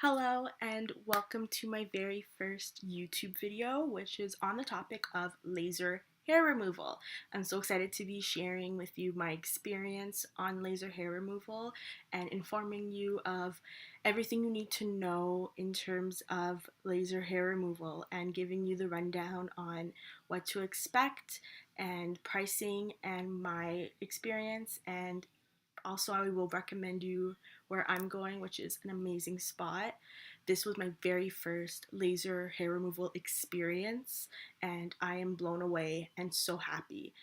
Hello and welcome to my very first YouTube video, which is on the topic of laser hair removal. I'm so excited to be sharing with you my experience on laser hair removal and informing you of everything you need to know in terms of laser hair removal and giving you the rundown on what to expect and pricing and my experience, and also I will recommend you where I'm going, which is an amazing spot. This was my very first laser hair removal experience, and I am blown away and so happy.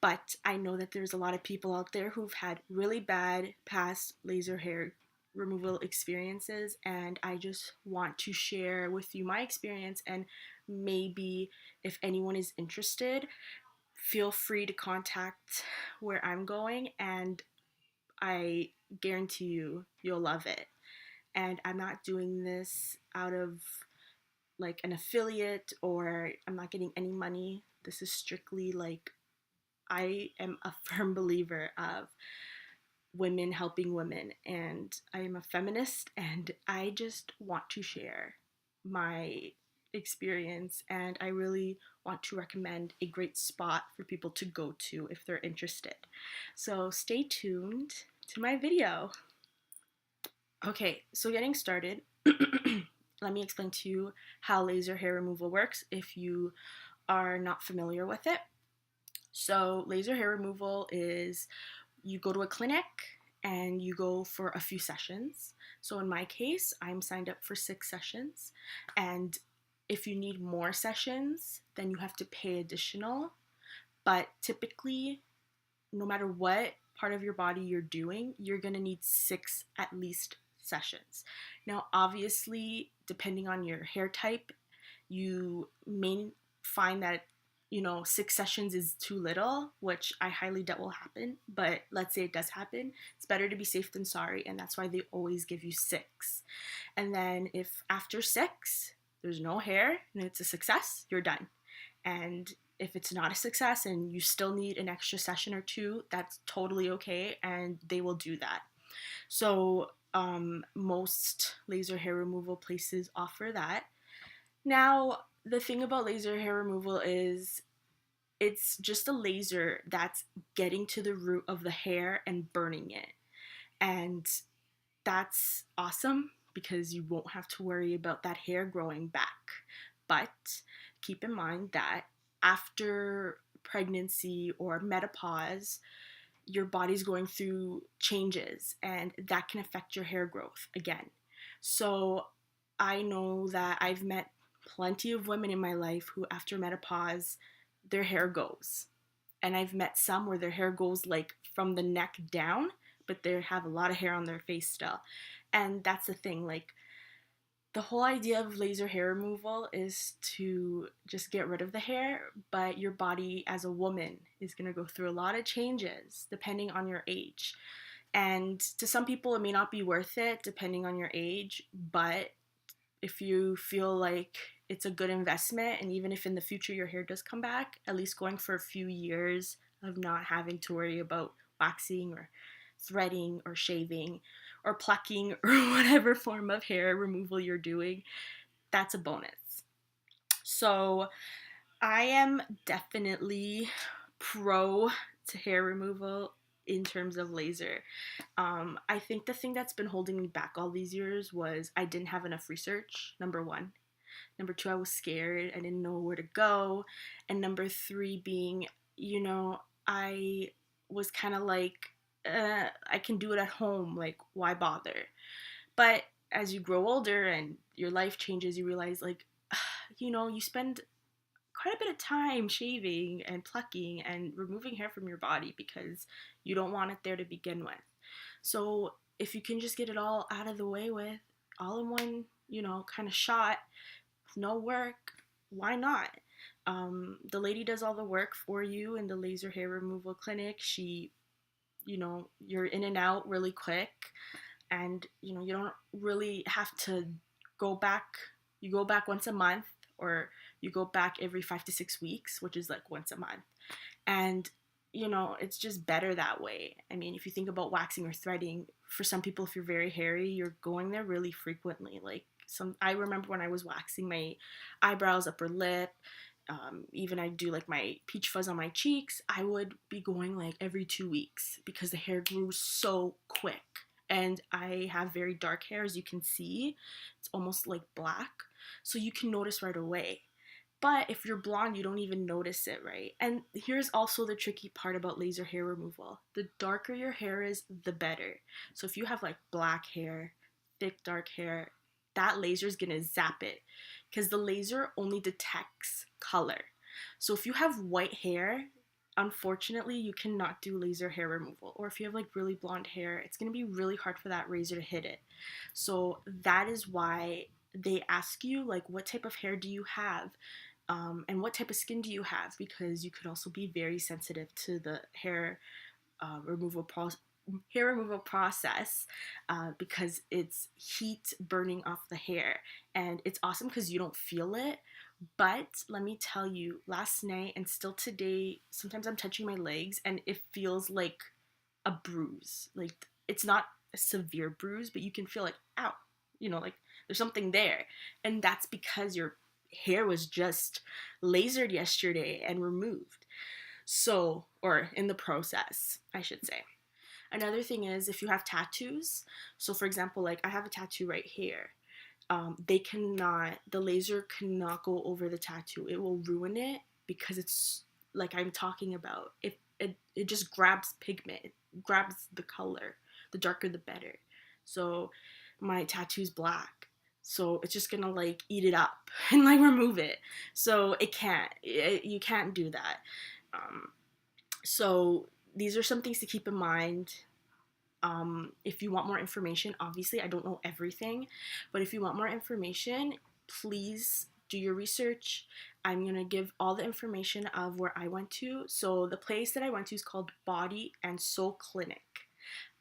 But I know that there's a lot of people out there who've had really bad past laser hair removal experiences, and I just want to share with you my experience. And maybe if anyone is interested, feel free to contact where I'm going, and I guarantee you'll love it. And I'm not doing this out of like an affiliate, or I'm not getting any money. This is strictly like I am a firm believer of women helping women, and I am a feminist, and I just want to share my experience, and I really want to recommend a great spot for people to go to if they're interested. So stay tuned to my video. Okay, so getting started, let me explain to you how laser hair removal works if you are not familiar with it. So, laser hair removal is you go to a clinic and you go for a few sessions. So, in my case, I'm signed up for 6 sessions, and if you need more sessions, then you have to pay additional. But typically, no matter what part of your body you're doing, you're gonna need 6 at least sessions. Now, obviously, depending on your hair type, you may find that 6 sessions is too little, which I highly doubt will happen. But let's say it does happen, it's better to be safe than sorry, and that's why they always give you 6. And then if after 6 there's no hair and it's a success, you're done. And if it's not a success and you still need an extra session or 2, that's totally okay, and they will do that. So most laser hair removal places offer that. Now, the thing about laser hair removal is it's just a laser that's getting to the root of the hair and burning it. And that's awesome because you won't have to worry about that hair growing back. But keep in mind that after pregnancy or menopause, your body's going through changes, and that can affect your hair growth again. So I know that I've met plenty of women in my life who, after menopause, their hair goes. And I've met some where their hair goes like from the neck down, but they have a lot of hair on their face still. And that's the thing, like, the whole idea of laser hair removal is to just get rid of the hair, but your body as a woman is going to go through a lot of changes depending on your age. And to some people, it may not be worth it depending on your age, but if you feel like it's a good investment, and even if in the future your hair does come back, at least going for a few years of not having to worry about waxing or threading or shaving or plucking or whatever form of hair removal you're doing, that's a bonus. So I am definitely pro to hair removal in terms of laser. I think the thing that's been holding me back all these years was I didn't have enough research, number one. Number two, I was scared. I didn't know where to go. And number three being, I was kind of like, I can do it at home. Like, why bother? But as you grow older and your life changes, you realize, like, you spend quite a bit of time shaving and plucking and removing hair from your body because you don't want it there to begin with. So if you can just get it all out of the way with all in one, kind of shot, no work, why not? The lady does all the work for you in the laser hair removal clinic. She, you're in and out really quick, and you don't really have to go back. You go back once a month, or you go back every 5 to 6 weeks, which is like once a month. And it's just better that way. I mean, if you think about waxing or threading, for some people, if you're very hairy, you're going there really frequently. Like I remember when I was waxing my eyebrows, upper lip, even I do like my peach fuzz on my cheeks, I would be going like every 2 weeks because the hair grew so quick. And I have very dark hair, as you can see. It's almost like black. So you can notice right away. But if you're blonde, you don't even notice it, right? And here's also the tricky part about laser hair removal. The darker your hair is, the better. So if you have like black hair, thick dark hair, that laser is gonna zap it because the laser only detects color. So if you have white hair, unfortunately, you cannot do laser hair removal. Or if you have like really blonde hair, it's gonna be really hard for that razor to hit it. So that is why they ask you like, what type of hair do you have? And what type of skin do you have? Because you could also be very sensitive to the hair removal process because it's heat burning off the hair, and it's awesome because you don't feel it. But let me tell you, last night and still today, sometimes I'm touching my legs and it feels like a bruise. Like it's not a severe bruise, but you can feel like, ow, like there's something there. And that's because your hair was just lasered yesterday and removed. So, or in the process, I should say. Another thing is if you have tattoos. So, for example, like I have a tattoo right here. The laser cannot go over the tattoo. It will ruin it because it's like I'm talking about. It just grabs pigment, it grabs the color. The darker, the better. So my tattoo's black. So it's just gonna like eat it up and like remove it. So you can't do that. So these are some things to keep in mind. If you want more information, obviously I don't know everything, but if you want more information, please do your research. I'm gonna give all the information of where I went to. So the place that I went to is called Body and Soul Clinic.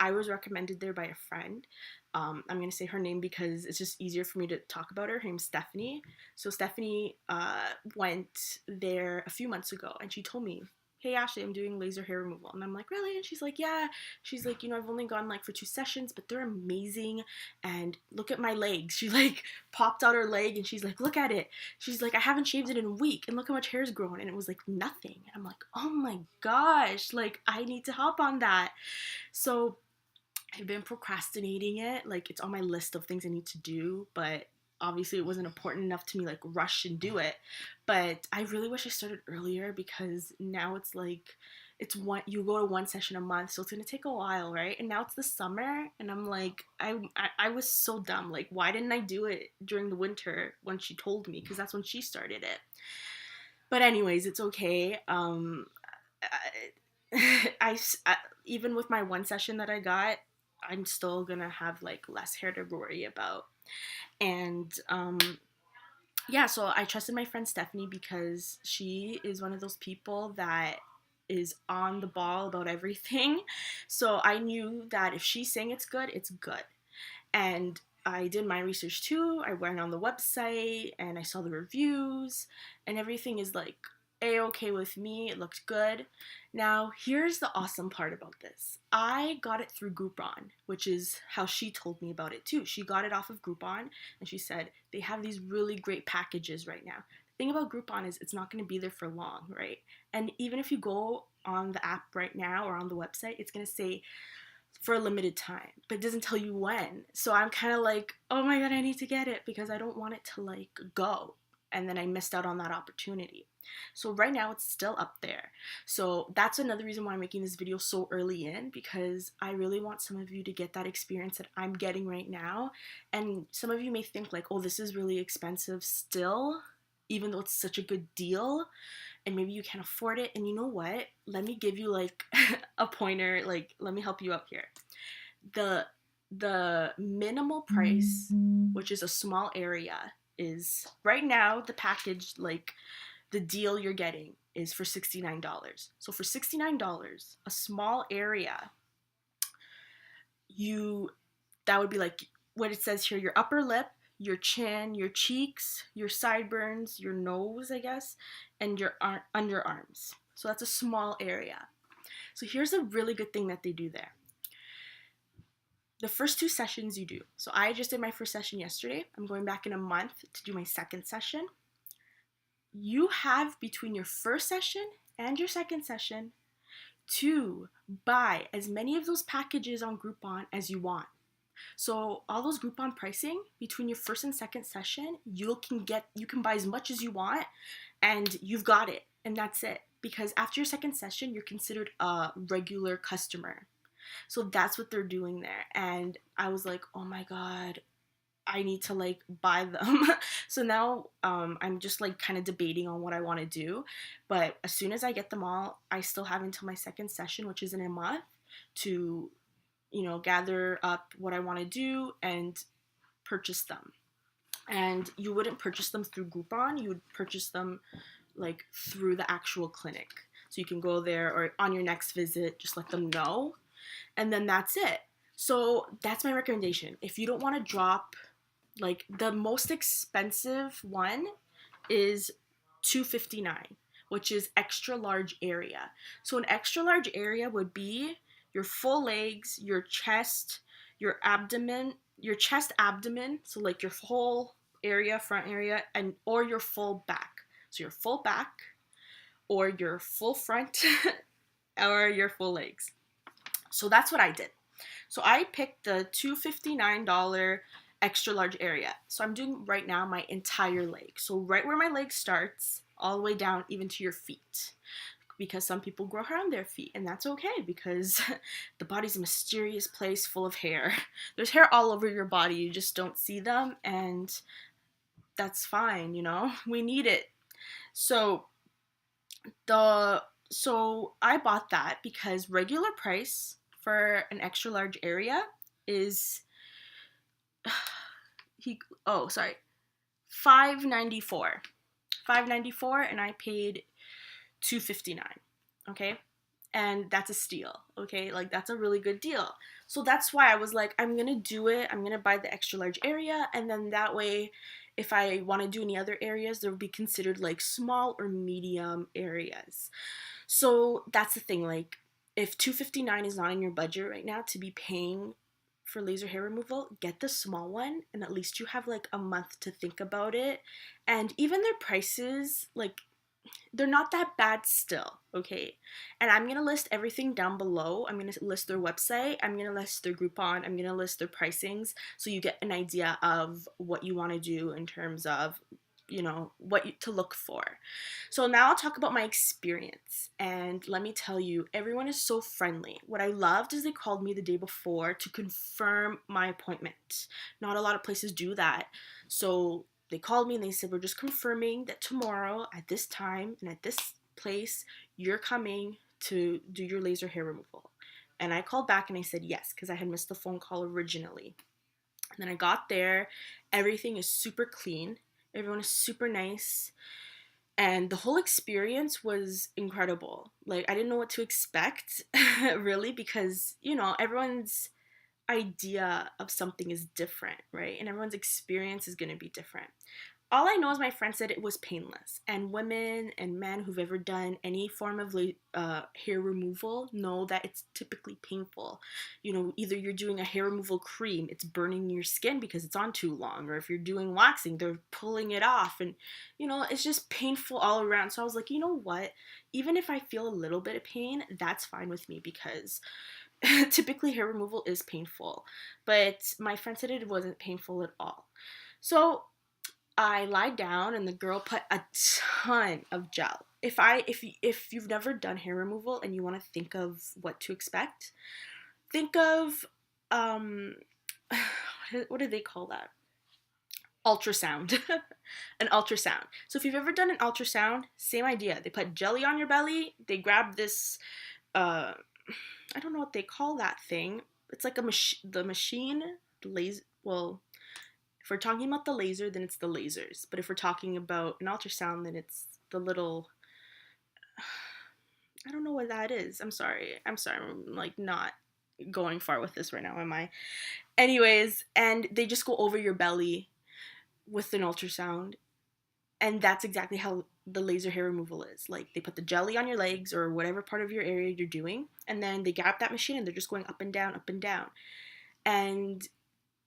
I was recommended there by a friend. I'm gonna say her name because it's just easier for me to talk about her. Her name's Stephanie. So Stephanie went there a few months ago, and she told me, "Hey Ashley, I'm doing laser hair removal." And I'm like, "Really?" And she's like, "Yeah." She's like, "I've only gone like for 2 sessions, but they're amazing. And look at my legs." She like popped out her leg and she's like, "Look at it." She's like, "I haven't shaved it in a week and look how much hair's grown." And it was like nothing. And I'm like, "Oh my gosh, like I need to hop on that." So I've been procrastinating it. Like it's on my list of things I need to do, but obviously it wasn't important enough to me like rush and do it. But I really wish I started earlier because now it's like you go to one session a month, so it's gonna take a while, right? And now it's the summer, and I'm like, I was so dumb. Like, why didn't I do it during the winter when she told me? Because that's when she started it. But anyways, it's okay. I even with my one session that I got, I'm still gonna have like less hair to worry about. And yeah, so I trusted my friend Stephanie because she is one of those people that is on the ball about everything. So I knew that if she's saying it's good, it's good. And I did my research too. I went on the website and I saw the reviews, and everything is like a-okay with me. It looked good. Now, here's the awesome part about this. I got it through Groupon, which is how she told me about it too. She got it off of Groupon and she said they have these really great packages right now. The thing about Groupon is it's not going to be there for long, right? And even if you go on the app right now or on the website, it's going to say for a limited time, but it doesn't tell you when. So I'm kind of like, oh my god, I need to get it because I don't want it to like go. And then I missed out on that opportunity. So right now it's still up there. So that's another reason why I'm making this video so early in, because I really want some of you to get that experience that I'm getting right now. And some of you may think like, oh, this is really expensive still, even though it's such a good deal, and maybe you can't afford it. And you know what? Let me give you like a pointer, like let me help you out here. The minimal price, which is a small area, is right now the package, like the deal you're getting is for $69. So for $69, a small area, that would be like what it says here, your upper lip, your chin, your cheeks, your sideburns, your nose, I guess, and your underarms. So that's a small area. So here's a really good thing that they do there. the first 2 sessions you do. So I just did my first session yesterday. I'm going back in a month to do my second session. You have between your first session and your second session to buy as many of those packages on Groupon as you want. So all those Groupon pricing between your first and second session, you can buy as much as you want, and you've got it, and that's it. Because after your second session, you're considered a regular customer. So that's what they're doing there, and I was like, oh my god, I need to like buy them. So now I'm just like kind of debating on what I want to do. But as soon as I get them all, I still have until my second session, which is in a month, to, gather up what I want to do and purchase them. And you wouldn't purchase them through Groupon, you would purchase them like through the actual clinic. So you can go there, or on your next visit, just let them know. And then that's it. So that's my recommendation. If you don't want to drop, like, the most expensive one is $259, which is extra large area. So an extra large area would be your full legs, your chest, your abdomen, your chest abdomen, so like your whole area, front area, and or your full back. So your full back, or your full front, or your full legs. So that's what I did. So I picked the $259 extra large area. So I'm doing right now my entire leg. So right where my leg starts, all the way down even to your feet. Because some people grow hair on their feet, and that's okay, because the body's a mysterious place full of hair. There's hair all over your body, you just don't see them, and that's fine, we need it. So I bought that because regular price for an extra large area is $594. $594, and I paid $259. Okay, and that's a steal. Okay, like, that's a really good deal. So that's why I was like, I'm gonna do it. I'm gonna buy the extra large area, and then that way, if I want to do any other areas, they'll be considered like small or medium areas. So that's the thing, like, if $259 is not in your budget right now to be paying for laser hair removal, get the small one, and at least you have like a month to think about it. And even their prices, like, they're not that bad still, okay? And I'm gonna list everything down below. I'm gonna list their website, I'm gonna list their Groupon, I'm gonna list their pricings, so you get an idea of what you want to do in terms of, what to look for. So now I'll talk about my experience, and let me tell you, everyone is so friendly. What I loved is they called me the day before to confirm my appointment. Not a lot of places do that. So they called me and they said, we're just confirming that tomorrow at this time and at this place, you're coming to do your laser hair removal. And I called back and I said yes, because I had missed the phone call originally. And then I got there, everything is super clean, everyone is super nice, and the whole experience was incredible. Like, I didn't know what to expect, really, because, everyone's idea of something is different, right? And everyone's experience is going to be different. All I know is my friend said it was painless, and women and men who've ever done any form of hair removal know that it's typically painful. Either you're doing a hair removal cream, it's burning your skin because it's on too long, or if you're doing waxing, they're pulling it off, and it's just painful all around. So I was like, you know what? Even if I feel a little bit of pain, that's fine with me, because typically hair removal is painful, but my friend said it wasn't painful at all. So I lied down and the girl put a ton of gel. If you've never done hair removal and you want to think of what to expect, think of what do they call that? Ultrasound. An ultrasound. So if you've ever done an ultrasound, same idea. They put jelly on your belly, they grab this I don't know what they call that thing. It's like the machine, laser. Well, if we're talking about the laser, then it's the lasers. But if we're talking about an ultrasound, then it's the little. I don't know what that is. I'm sorry. I'm like not going far with this right now, am I? Anyways, and they just go over your belly with an ultrasound, and that's exactly how the laser hair removal is. Like, they put the jelly on your legs or whatever part of your area you're doing, and then they grab that machine and they're just going up and down, up and down. And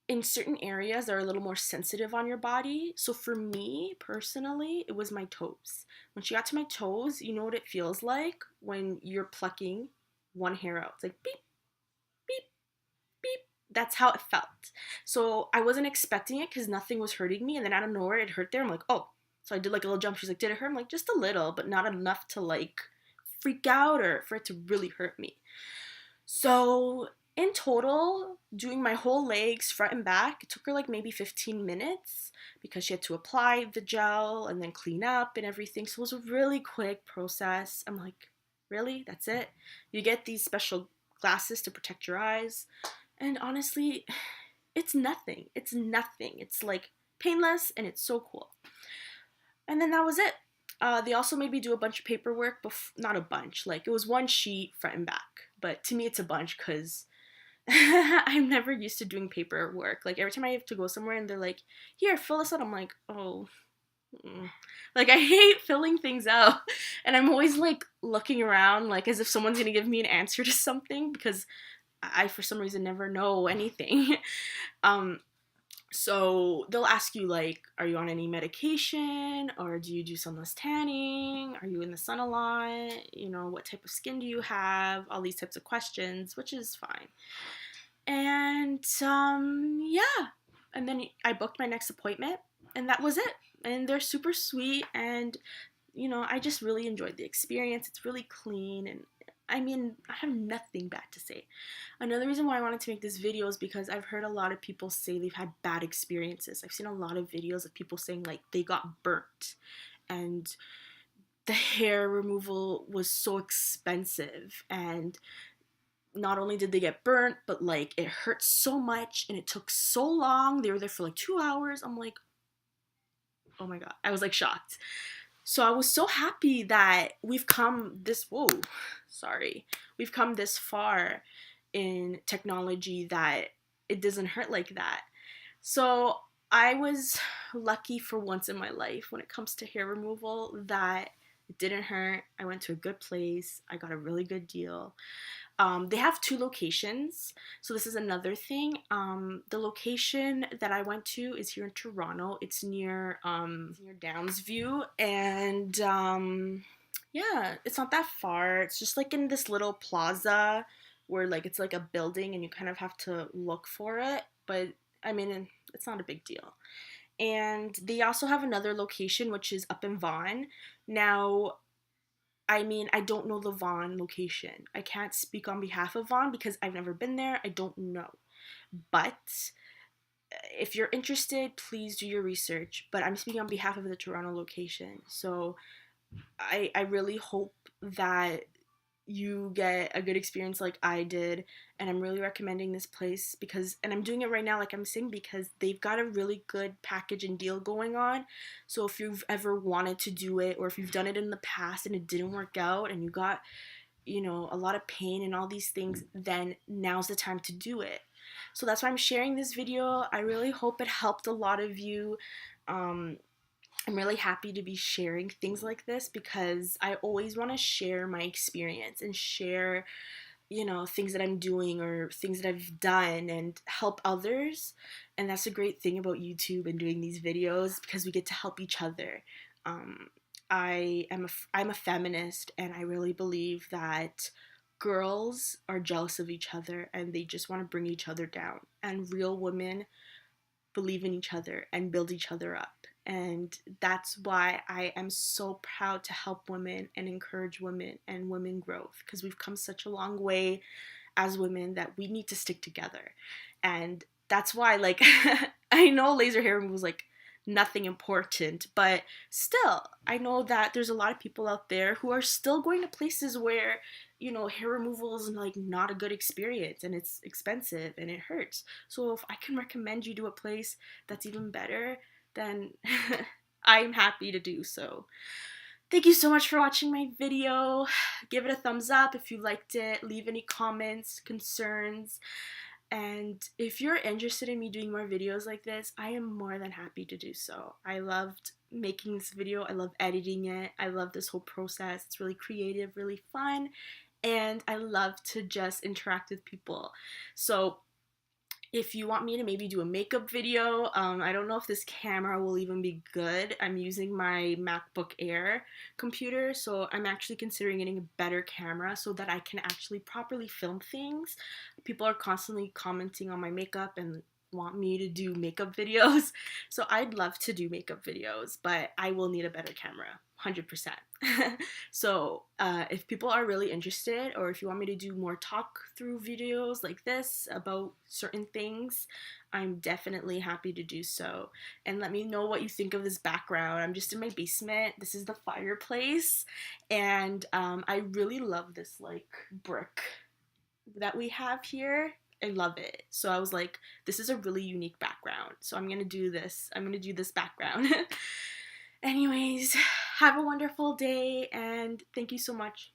in certain areas that are a little more sensitive on your body. So for me personally, it was my toes. When she got to my toes, you know what it feels like when you're plucking one hair out. It's like beep, beep, beep. That's how it felt. So I wasn't expecting it because nothing was hurting me. And then out of nowhere, it hurt there. I'm like, oh. So I did like a little jump. She's like, did it hurt? I'm like, just a little, but not enough to like freak out or for it to really hurt me. So in total, doing my whole legs front and back, it took her like maybe 15 minutes because she had to apply the gel and then clean up and everything. So it was a really quick process. I'm like, really? That's it? You get these special glasses to protect your eyes. And honestly, it's nothing. It's nothing. It's like painless and it's so cool. And then that was it. They also made me do a bunch of paperwork, not a bunch, like it was one sheet front and back. But to me, it's a bunch because I'm never used to doing paperwork. Like every time I have to go somewhere and they're like, here, fill this out. I'm like, oh, like I hate filling things out. And I'm always like looking around like as if someone's going to give me an answer to something because I, for some reason, never know anything. So they'll ask you like, are you on any medication or do you do sunless tanning? Are you in the sun a lot? You know, what type of skin do you have? All these types of questions, which is fine. And yeah. And then I booked my next appointment and that was it. And they're super sweet and you know, I just really enjoyed the experience. It's really clean and I mean, I have nothing bad to say. Another reason why I wanted to make this video is because I've heard a lot of people say they've had bad experiences. I've seen a lot of videos of people saying like they got burnt and the hair removal was so expensive and not only did they get burnt, but like it hurt so much and it took so long. They were there for like 2 hours. I'm like, oh my God. I was like shocked. So I was so happy that we've come this, we've come this far in technology that it doesn't hurt like that. So I was lucky for once in my life when it comes to hair removal that it didn't hurt. I went to a good place. I got a really good deal. They have 2 locations, so this is another thing. The location that I went to is here in Toronto. It's near Downsview, and yeah, it's not that far. It's just like in this little plaza where like it's like a building, and you kind of have to look for it. But I mean, it's not a big deal. And they also have another location which is up in Vaughan. Now, I mean, I don't know the Vaughan location. I can't speak on behalf of Vaughan because I've never been there. I don't know. But if you're interested, please do your research. But I'm speaking on behalf of the Toronto location. So I really hope that you get a good experience like I did, and I'm really recommending this place because, and I'm doing it right now like I'm saying because they've got a really good package and deal going on. So if you've ever wanted to do it or if you've done it in the past and it didn't work out and you got, you know, a lot of pain and all these things, then now's the time to do it. So that's why I'm sharing this video. I really hope it helped a lot of you. I'm really happy to be sharing things like this because I always want to share my experience and share, you know, things that I'm doing or things that I've done and help others. And that's a great thing about YouTube and doing these videos because we get to help each other. I'm a feminist and I really believe that girls are jealous of each other and they just want to bring each other down. And real women believe in each other and build each other up. And that's why I am so proud to help women and encourage women and women growth because we've come such a long way as women that we need to stick together. And that's why, like, I know laser hair removal is like nothing important, but still, I know that there's a lot of people out there who are still going to places where, you know, hair removal is like not a good experience and it's expensive and it hurts. So if I can recommend you to a place that's even better, then I'm happy to do so. Thank you so much for watching my video. Give it a thumbs up if you liked it. Leave any comments, concerns. And if you're interested in me doing more videos like this, I am more than happy to do so. I loved making this video. I love editing it. I love this whole process. It's really creative, really fun. And I love to just interact with people. So If you want me to maybe do a makeup video, I don't know if this camera will even be good. I'm using my MacBook Air computer, so I'm actually considering getting a better camera so that I can actually properly film things. People are constantly commenting on my makeup and want me to do makeup videos, so I'd love to do makeup videos, but I will need a better camera, 100%. So if people are really interested, or if you want me to do more talk through videos like this about certain things, I'm definitely happy to do so. And let me know what you think of this background. I'm just in my basement. This is the fireplace, and I really love this like brick that we have here. I love it. So I was like, this is a really unique background. So I'm gonna do this. I'm gonna do this background. Anyways, have a wonderful day and thank you so much.